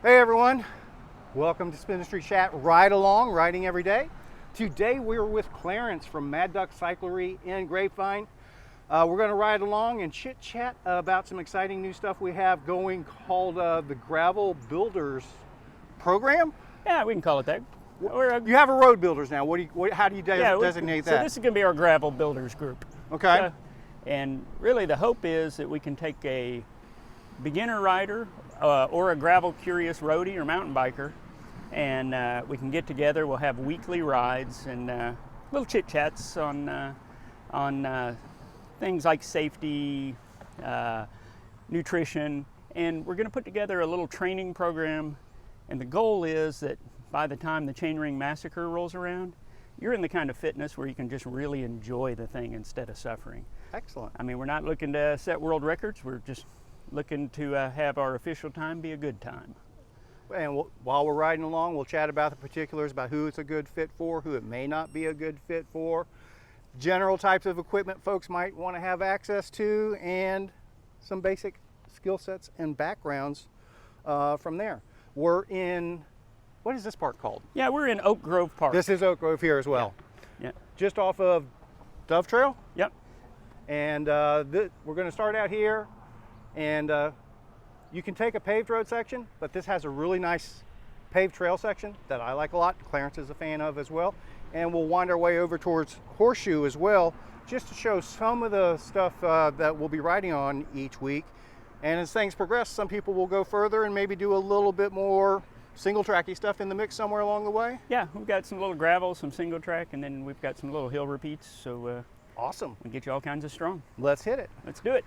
Hey everyone, welcome to Spinistry Chat Ride Along, riding every day. Today we're with Clarence from Mad Duck Cyclery in Grapevine. We're going to ride along and chit chat about some exciting new stuff we have going called the Gravel Builders program. Yeah, we can call it that. You have a Road Builders now. How do you designate that? So this is going to be our Gravel Builders group. Okay. And really the hope is that we can take a beginner rider or a gravel curious roadie or mountain biker, and we can get together. We'll have weekly rides and little chit chats on things like safety, nutrition, and we're going to put together a little training program. And the goal is that by the time the Chainring Massacre rolls around, you're in the kind of fitness where you can just really enjoy the thing instead of suffering. Excellent. I mean, we're not looking to set world records. We're just looking to have our official time be a good time. And while we're riding along, we'll chat about the particulars, about who it's a good fit for, who it may not be a good fit for, general types of equipment folks might want to have access to, and some basic skill sets and backgrounds from there. We're in, what is this park called? Yeah, we're in Oak Grove Park. This is Oak Grove here as well. Yeah. Just off of Dove Trail. Yep. And we're going to start out here, and you can take a paved road section, but this has a really nice paved trail section that I like a lot. Clarence is a fan of as well. And we'll wind our way over towards Horseshoe as well, just to show some of the stuff that we'll be riding on each week. And as things progress, some people will go further and maybe do a little bit more single tracky stuff in the mix somewhere along the way. Yeah, we've got some little gravel, some single track, and then we've got some little hill repeats. So awesome. We get you all kinds of strong. Let's hit it. Let's do it.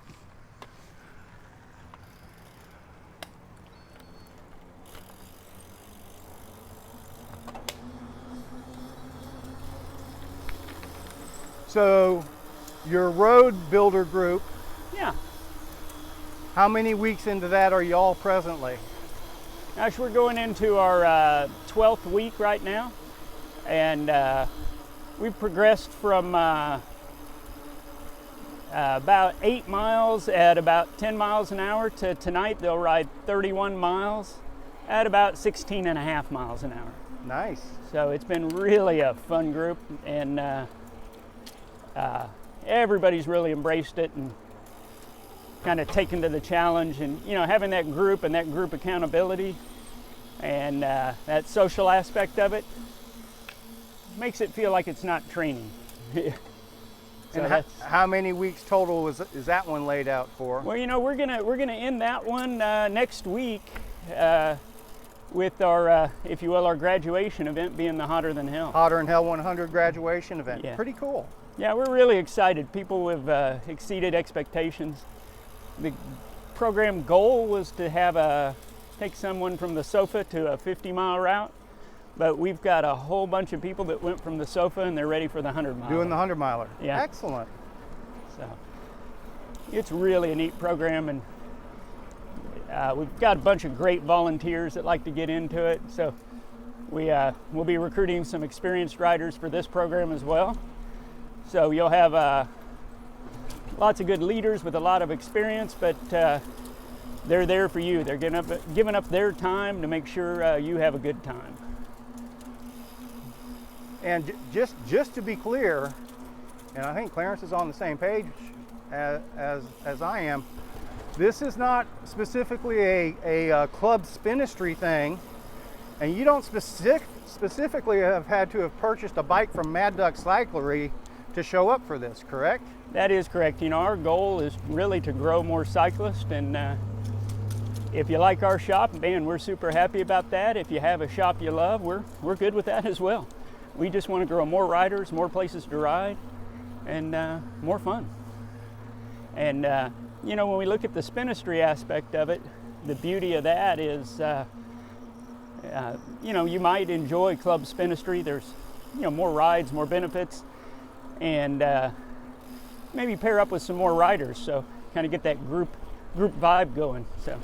So, your road builder group, Yeah. how many weeks into that are y'all presently? Actually, we're going into our 12th week right now, and we've progressed from about 8 miles at about 10 miles an hour to tonight they'll ride 31 miles at about 16 and a half miles an hour. Nice. So it's been really a fun group, and everybody's really embraced it and kind of taken to the challenge, and having that group and that group accountability and that social aspect of it makes it feel like it's not training. So and how many weeks total is that one laid out for? Well, we're gonna end that one next week with our, if you will, our graduation event being the Hotter Than Hell. Hotter Than Hell 100 graduation event. Yeah. Pretty cool. Yeah, we're really excited. People have exceeded expectations. The program goal was to take someone from the sofa to a 50-mile route, but we've got a whole bunch of people that went from the sofa and they're ready for the 100-mile. Doing the 100-miler. Yeah. Excellent. So it's really a neat program, and we've got a bunch of great volunteers that like to get into it. So we'll be recruiting some experienced riders for this program as well. So you'll have lots of good leaders with a lot of experience, but they're there for you. They're giving up their time to make sure you have a good time. And just to be clear, and I think Clarence is on the same page as I am, this is not specifically a club Spinistry thing, and you don't specifically have had to have purchased a bike from Mad Duck Cyclery to show up for this, correct? That is correct. Our goal is really to grow more cyclists, and if you like our shop, man, we're super happy about that. If you have a shop you love, we're good with that as well. We just want to grow more riders, more places to ride, and more fun. And when we look at the Spinistry aspect of it, the beauty of that is, you might enjoy Club Spinistry. There's, more rides, more benefits, and maybe pair up with some more riders, so kind of get that group vibe going. So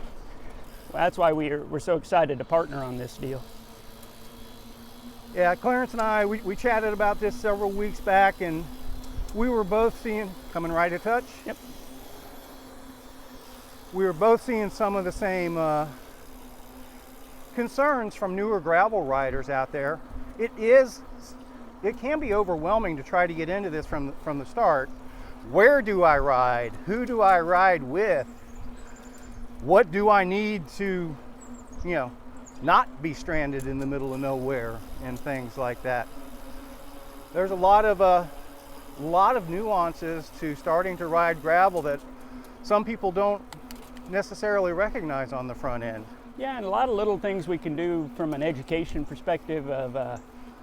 that's why we're so excited to partner on this deal. Yeah, Clarence and I, we chatted about this several weeks back, and we were both seeing, coming right a touch? Yep. We were both seeing some of the same concerns from newer gravel riders out there. It can be overwhelming to try to get into this from the start. Where do I ride? Who do I ride with? What do I need to, not be stranded in the middle of nowhere and things like that. There's a lot of nuances to starting to ride gravel that some people don't necessarily recognize on the front end. Yeah, and a lot of little things we can do from an education perspective of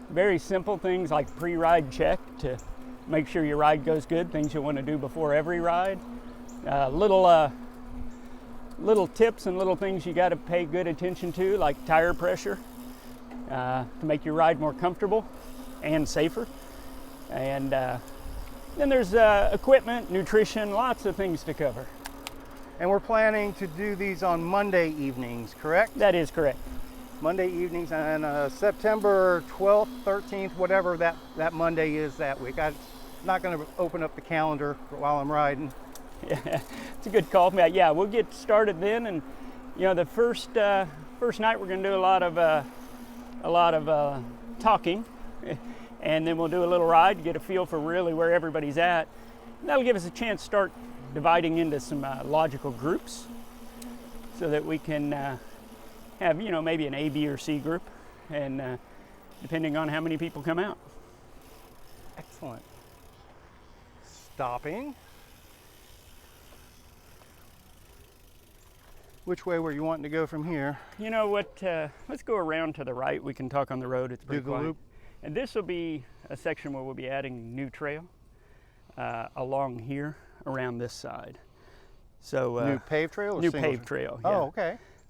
very simple things like pre-ride check to make sure your ride goes good, things you want to do before every ride. Little tips and little things you got to pay good attention to, like tire pressure, to make your ride more comfortable and safer. And then there's equipment, nutrition, lots of things to cover. And we're planning to do these on Monday evenings, correct? That is correct. Monday evenings and September 12th, 13th, whatever that Monday is that week. I'm not going to open up the calendar while I'm riding. Yeah, it's a good call. Yeah, we'll get started then, and the first night we're going to do a lot of talking, and then we'll do a little ride to get a feel for really where everybody's at. And that'll give us a chance to start dividing into some logical groups, so that we can have maybe an A, B, or C group, and depending on how many people come out. Excellent. Stopping. Which way were you wanting to go from here? You know what, let's go around to the right. We can talk on the road. It's pretty Do the quiet. loop. And this will be a section where we'll be adding new trail along here around this side. So New paved trail or new single paved trail. Oh, Yeah. okay.